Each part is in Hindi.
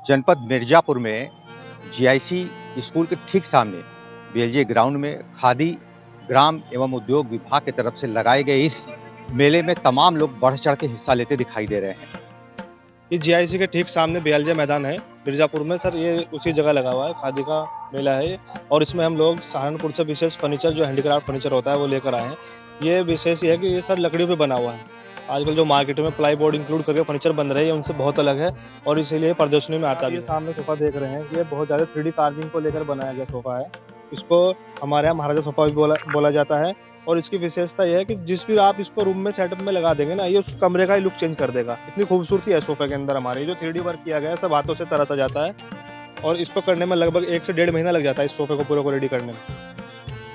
जनपद मिर्जापुर में जीआईसी स्कूल के ठीक सामने बीएलजे ग्राउंड में खादी ग्राम एवं उद्योग विभाग की तरफ से लगाए गए इस मेले में तमाम लोग बढ़ चढ़ के हिस्सा लेते दिखाई दे रहे हैं। ये जीआईसी के ठीक सामने बीएलजे मैदान है मिर्जापुर में सर। ये उसी जगह लगा हुआ है, खादी का मेला है ये। और इसमें हम लोग सहारनपुर से विशेष फर्नीचर जो हैंडीक्राफ्ट फर्नीचर होता है वो लेकर आए हैं। ये विशेष ये है कि ये सर लकड़ियों पे बना हुआ है। आजकल जो मार्केट में प्लाई बोर्ड इंक्लूड करके फर्नीचर बन रहे हैं उनसे बहुत अलग है और इसीलिए प्रदर्शनी में आता भी है। सामने सोफा देख रहे हैं, ये बहुत ज़्यादा 3D कार्विंग को लेकर बनाया गया सोफा है। इसको हमारे यहाँ महाराजा सोफा भी बोला जाता है। और इसकी विशेषता यह है कि जिस भी आप इसको रूम में सेटअप में लगा देंगे ना, ये उस कमरे का ही लुक चेंज कर देगा। इतनी खूबसूरती है सोफे के अंदर। हमारे जो 3D वर्क किया गया है सब हाथों से तराशा जाता है और इसको करने में लगभग 1 से 1.5 महीना लग जाता है इस सोफे को पूरे को रेडी करने में।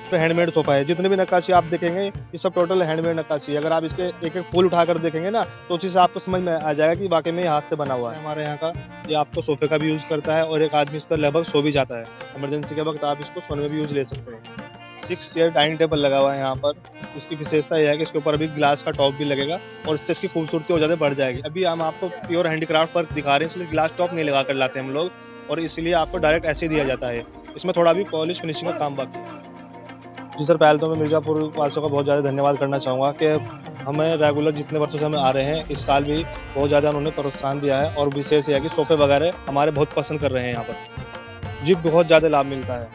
तो हैंडमेड सोफा है। जितने भी नक्काशी आप देखेंगे ये सब टोटल हैंडमेड नक्काशी है। अगर आप इसके एक एक फूल उठाकर देखेंगे ना तो उसी से आपको समझ में आ जाएगा कि वाकई में ये हाथ से बना हुआ है। हमारे यहाँ का ये आपको सोफे का भी यूज़ करता है और एक आदमी इस पर लगभग सो भी जाता है। इमरजेंसी के वक्त आप इसको सोने में भी यूज़ ले सकते हैं। 6 चेयर डाइनिंग टेबल लगा हुआ है यहाँ पर। इसकी विशेषता यह है कि इसके ऊपर अभी ग्लास का टॉप भी लगेगा और इससे इसकी खूबसूरती और ज़्यादा बढ़ जाएगी। अभी हम आपको प्योर हैंडीक्राफ्ट वर्क दिखा रहे हैं, इसलिए ग्लास टॉप नहीं लगा कर लाते हम लोग और इसलिए आपको डायरेक्ट ऐसे दिया जाता है। इसमें थोड़ा भी पॉलिश फिनिशिंग का काम बाकी है। जी सर, पहले तो मैं मिर्ज़ापुर वासियों का बहुत ज़्यादा धन्यवाद करना चाहूँगा कि हमें रेगुलर जितने वर्षों से हम आ रहे हैं इस साल भी बहुत ज़्यादा उन्होंने प्रोत्साहन दिया है। और विशेष यह है कि सोफे वगैरह हमारे बहुत पसंद कर रहे हैं यहाँ पर। जी बहुत ज़्यादा लाभ मिलता है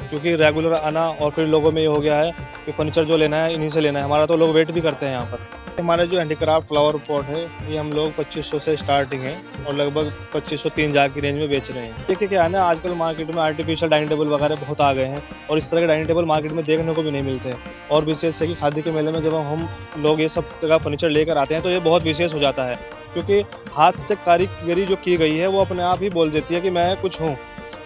क्योंकि रेगुलर आना और फिर लोगों में ये हो गया है कि फर्नीचर जो लेना है इन्हीं से लेना है। हमारा तो लोग वेट भी करते हैं यहाँ पर। हमारा जो हैंडीक्राफ्ट फ्लावर पॉट है ये हम लोग 2500 से स्टार्टिंग है और लगभग 2503 की रेंज में बेच रहे हैं। देखिए क्या है ना, आजकल मार्केट में आर्टिफिशियल डाइनिंग टेबल वगैरह बहुत आ गए हैं और इस तरह के डाइनिंग टेबल मार्केट में देखने को भी नहीं मिलते। और विशेष है कि खादी के मेले में जब हम लोग ये सब तरह फर्नीचर लेकर आते हैं तो ये बहुत विशेष हो जाता है क्योंकि हाथ से कारीगरी जो की गई है वो अपने आप ही बोल देती है कि मैं कुछ हूँ।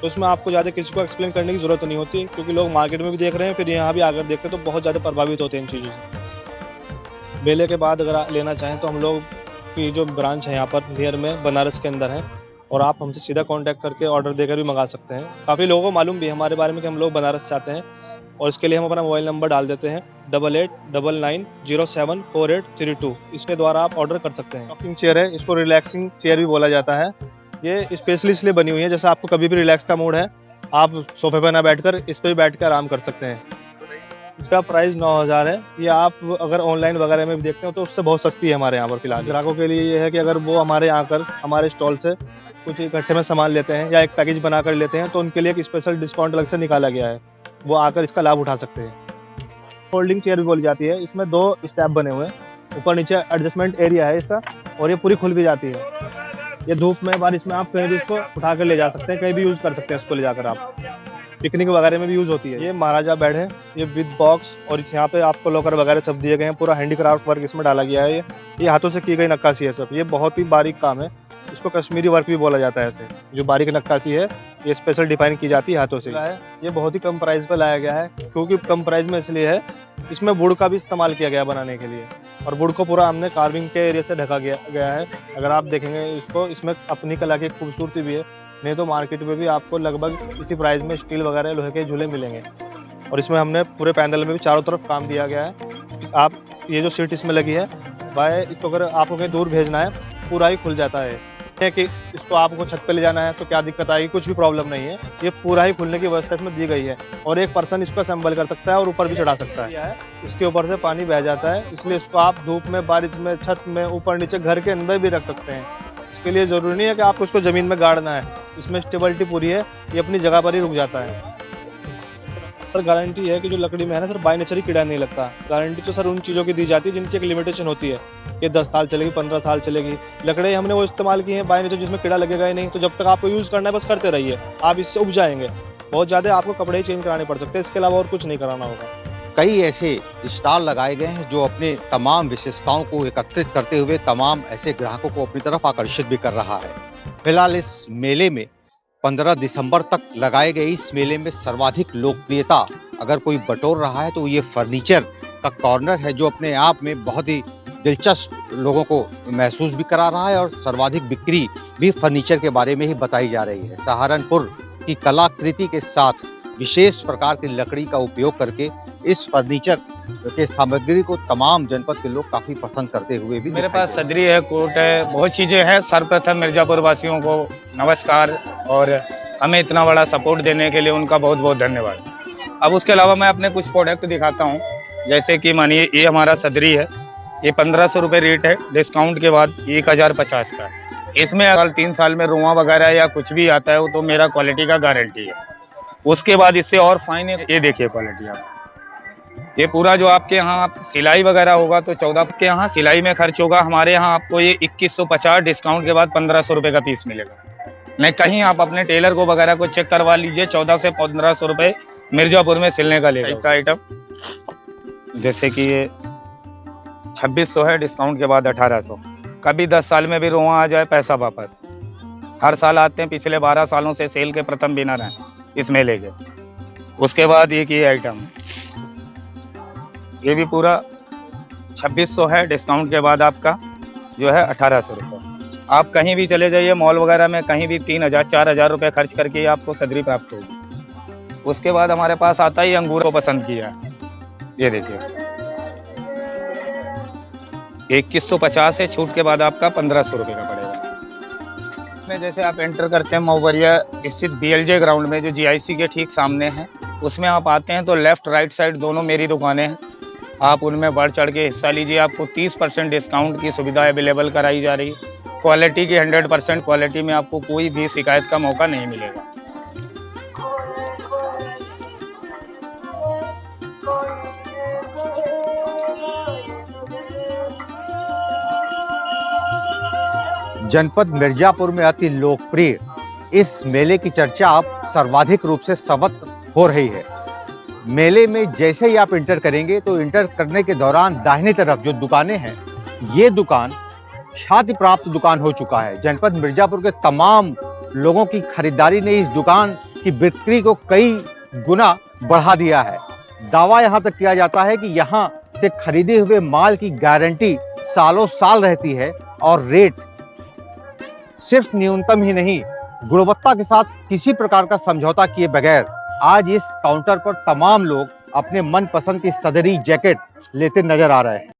तो उसमें आपको ज़्यादा किसी को एक्सप्लेन करने की ज़रूरत नहीं होती क्योंकि लोग मार्केट में भी देख रहे हैं, फिर यहाँ भी आकर देखते हैं तो बहुत ज़्यादा प्रभावित होते हैं इन चीज़ों से। मेले के बाद अगर आप लेना चाहें तो हम लोग की जो ब्रांच है यहाँ पर नियर में बनारस के अंदर है और आप हमसे सीधा कांटेक्ट करके ऑर्डर देकर भी मंगा सकते हैं। काफ़ी लोगों को मालूम भी है हमारे बारे में कि हम लोग बनारस से आते हैं और इसके लिए हम अपना मोबाइल नंबर डाल देते हैं 8899074832। इसके द्वारा आप ऑर्डर कर सकते हैं। रॉकिंग चेयर है, इसको रिलैक्सिंग चेयर भी बोला जाता है। ये स्पेशली इसलिए बनी हुई है जैसे आपको कभी भी रिलैक्स का मूड है आप सोफे पर ना बैठकर इस पर भी बैठ कर आराम कर सकते हैं। इसका प्राइस 9000 है। ये आप अगर ऑनलाइन वगैरह में भी देखते हो तो उससे बहुत सस्ती है हमारे यहाँ पर फिलहाल। ग्राहकों के लिए ये है कि अगर वो हमारे यहाँ आकर हमारे स्टॉल से कुछ इकट्ठे में सामान लेते हैं या एक पैकेज बना कर लेते हैं तो उनके लिए एक स्पेशल डिस्काउंट अलग से निकाला गया है, वो आकर इसका लाभ उठा सकते हैं। फोल्डिंग चेयर भी बोली जाती है। इसमें 2 स्टेप बने हुए हैं, ऊपर नीचे एडजस्टमेंट एरिया है इसका और ये पूरी खुल भी जाती है। ये धूप में बारिश में आप कहीं भी इसको उठा कर ले जा सकते हैं, कहीं भी यूज़ कर सकते हैं इसको ले जाकर। आप पिकनिक वगैरह में भी यूज़ होती है। ये महाराजा बेड है, ये विद बॉक्स और यहाँ पे आपको लॉकर वगैरह सब दिए गए हैं। पूरा हैंडीक्राफ्ट वर्क इसमें डाला गया है। ये हाथों से की गई नक्काशी है सब। ये बहुत ही बारीक काम है, इसको कश्मीरी वर्क भी बोला जाता है। ऐसे जो बारीक नक्काशी है ये स्पेशल डिफाइन की जाती है हाथों से। ये बहुत ही कम प्राइस पर लाया गया है क्योंकि कम प्राइस में इसलिए है इसमें वुड का भी इस्तेमाल किया गया बनाने के लिए और वुड को पूरा हमने कार्विंग के एरिया से ढका गया है। अगर आप देखेंगे इसको, इसमें अपनी कला की खूबसूरती भी है। नहीं तो मार्केट में भी आपको लगभग इसी प्राइस में स्टील वगैरह लोहे के झूले मिलेंगे। और इसमें हमने पूरे पैनल में भी चारों तरफ काम दिया गया है। आप ये जो सीट इसमें लगी है भाई, इसको अगर आपको कहीं दूर भेजना है पूरा ही खुल जाता है कि इसको आपको छत पे ले जाना है तो क्या दिक्कत आएगी, कुछ भी प्रॉब्लम नहीं है। ये पूरा ही खुलने की व्यवस्था इसमें दी गई है और एक पर्सन इसको असेंबल कर सकता है और ऊपर भी चढ़ा सकता है। इसके ऊपर से पानी बह जाता है, इसलिए इसको आप धूप में, बारिश में, छत में, ऊपर नीचे, घर के अंदर भी रख सकते हैं। इसके लिए ज़रूरी नहीं है कि आपको इसको ज़मीन में गाड़ना है। इसमें स्टेबिलिटी पूरी है, ये अपनी जगह पर ही रुक जाता है। सर गारंटी है कि जो लकड़ी में है ना सर, बाय नेचर ही कीड़ा नहीं लगता। गारंटी तो सर उन चीज़ों की दी जाती है जिनकी एक लिमिटेशन होती है कि 10 साल चलेगी, 15 साल चलेगी। लकड़ी हमने वो इस्तेमाल की है बाय नेचर जिसमें कीड़ा लगेगा ही नहीं। तो जब तक आपको यूज़ करना है बस करते रहिए, आप इससे उब जाएंगे। बहुत ज़्यादा आपको कपड़े ही चेंज कराने पड़ सकते हैं, इसके अलावा और कुछ नहीं कराना होगा। कई ऐसे स्टॉल लगाए गए हैं जो अपने तमाम विशेषताओं को एकत्रित करते हुए तमाम ऐसे ग्राहकों को अपनी तरफ आकर्षित भी कर रहा है। फिलहाल इस मेले में 15 दिसंबर तक लगाए गए इस मेले में सर्वाधिक लोकप्रियता अगर कोई बटोर रहा है तो ये फर्नीचर का कॉर्नर है, जो अपने आप में बहुत ही दिलचस्प लोगों को महसूस भी करा रहा है और सर्वाधिक बिक्री भी फर्नीचर के बारे में ही बताई जा रही है। सहारनपुर की कलाकृति के साथ विशेष प्रकार की लकड़ी का उपयोग करके इस फर्नीचर के सामग्री को तमाम जनपद के लोग काफी पसंद करते हुए भी मेरे दिखाई पास दे रहे हैं। सदरी है, कोट है, बहुत चीज़ें हैं। सर्वप्रथम मिर्ज़ापुर वासियों को नमस्कार और हमें इतना बड़ा सपोर्ट देने के लिए उनका बहुत बहुत धन्यवाद। अब उसके अलावा मैं अपने कुछ प्रोडक्ट दिखाता हूँ, जैसे कि मानिए ये हमारा सदरी है, ये 1500 रुपये रेट है, डिस्काउंट के बाद 1050 का है। इसमें अगर 3 साल में रुआं वगैरह या कुछ भी आता है वो तो मेरा क्वालिटी का गारंटी है। उसके बाद इससे और फाइन है, ये देखिए क्वालिटी आप, ये पूरा जो आपके यहाँ आप सिलाई वगैरह होगा तो 14 के यहाँ सिलाई में खर्च होगा, हमारे यहाँ आपको ये 2150 डिस्काउंट के बाद 1500 रुपये का पीस मिलेगा। नहीं कहीं आप अपने टेलर को वगैरह को चेक करवा लीजिए, 14 से 1500 रुपये मिर्जापुर में सिलने का लेगा का आइटम। जैसे कि ये 2600 है, डिस्काउंट के बाद 1800। कभी 10 साल में भी रुआं आ जाए पैसा वापस। हर साल आते हैं, पिछले 12 सालों से सेल के प्रथम विनर हैं इस मेले के। उसके बाद एक ये आइटम, ये भी पूरा 2600 है, डिस्काउंट के बाद आपका जो है 1800 रुपये। आप कहीं भी चले जाइए मॉल वगैरह में, कहीं भी 3000-4000 रुपये खर्च करके आपको सदरी प्राप्त होगी। उसके बाद हमारे पास आता ही अंगूर को पसंद किया, ये देखिए 2150 है, छूट के बाद आपका 1500 रुपये का पड़ेगा। में जैसे आप एंटर करते हैं मऊवरिया स्थित BLJ ग्राउंड में जो GIC के ठीक सामने है, उसमें आप आते हैं तो लेफ्ट राइट साइड दोनों मेरी दुकानें हैं। आप उनमें बढ़ चढ़ के हिस्सा लीजिए, आपको 30% डिस्काउंट की सुविधा अवेलेबल कराई जा रही है। क्वालिटी की 100% क्वालिटी में आपको कोई भी शिकायत का मौका नहीं मिलेगा। जनपद मिर्जापुर में अति लोकप्रिय इस मेले की चर्चा अब सर्वाधिक रूप से सर्वत्र हो रही है। मेले में जैसे ही आप इंटर करेंगे तो इंटर करने के दौरान दाहिने तरफ जो दुकानें हैं, ये दुकान ख्याति प्राप्त दुकान हो चुका है। जनपद मिर्जापुर के तमाम लोगों की खरीदारी ने इस दुकान की बिक्री को कई गुना बढ़ा दिया है। दावा यहाँ तक किया जाता है कि यहाँ से खरीदे हुए माल की गारंटी सालों साल रहती है और रेट सिर्फ न्यूनतम ही नहीं, गुणवत्ता के साथ किसी प्रकार का समझौता किए बगैर आज इस काउंटर पर तमाम लोग अपने मनपसंद की सदरी जैकेट लेते नजर आ रहे हैं।